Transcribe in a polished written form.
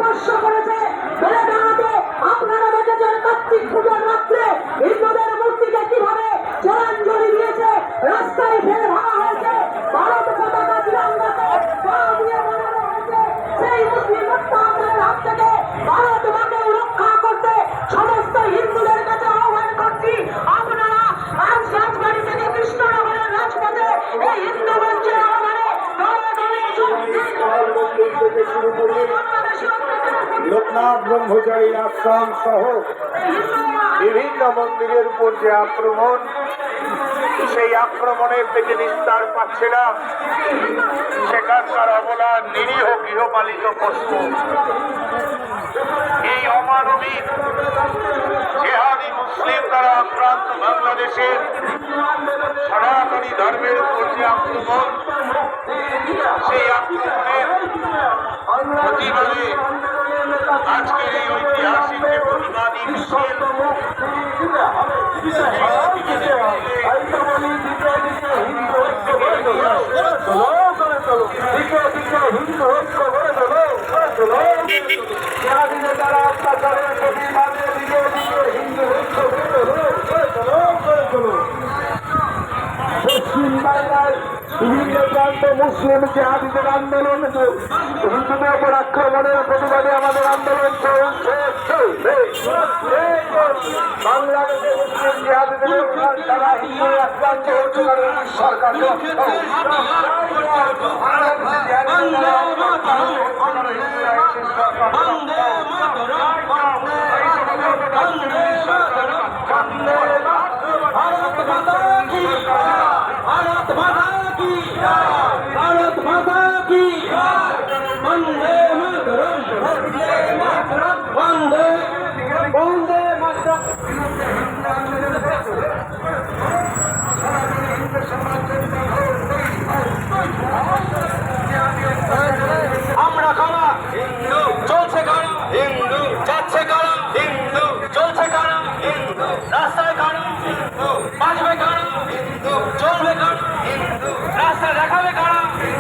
স্পর্শ করেছে। বেলেডাঙাতে আপনারা দেখেছেন কার্তিক পূজার রাত্রে হিন্দুদের মূর্তিকে কিভাবে জলাঞ্জলি দিয়েছে, রাস্তায় ফেলে ভাঙা হয়েছে, ভারত পতাকা তিরঙ্গাকে পা দিয়ে বানানো হয়েছে। সেই মুসলিম হত্যাকারীর হাত থেকে ভারত মাকে রক্ষা করতে সমস্ত হিন্দুদের কাছে আহ্বান করছি, আপনারা আজ রাজবাড়ি থেকে কৃষ্ণনগরের রাজপথে এই হিন্দু মঞ্চের আহ্বানে লোকনাথ ব্রহ্মচারী আশ্রম সহ বিভিন্ন মন্দিরের উপর যে আক্রমণ, সেই আক্রমণের থেকে নিস্তার পাচ্ছে না সেখানকার অবলা নিরীহ গৃহপালিত পশু। এই অমানবিক জেহাদি মুসলিম দ্বারা আক্রান্ত বাংলাদেশের সনাতনী ধর্মের উপর যে আক্রমণ, সেই আক্রমণের প্রতিবাদে আজকের এই ঐতিহাসিক যে প্রতিবাদী মিছিল, পশ্চিম বাংলায় বিভিন্ন প্রান্ত মুসলিম জেহাদিদের আন্দোলন, হিন্দুদের উপর আক্রমণের প্রতিবাদে আমাদের আন্দোলন চলছে। বাংলাদেশে মুসলিম জেহাদিদের তারা হিন্দু আক্রান্ত হচ্ছে সরকার भारत माता की वंदे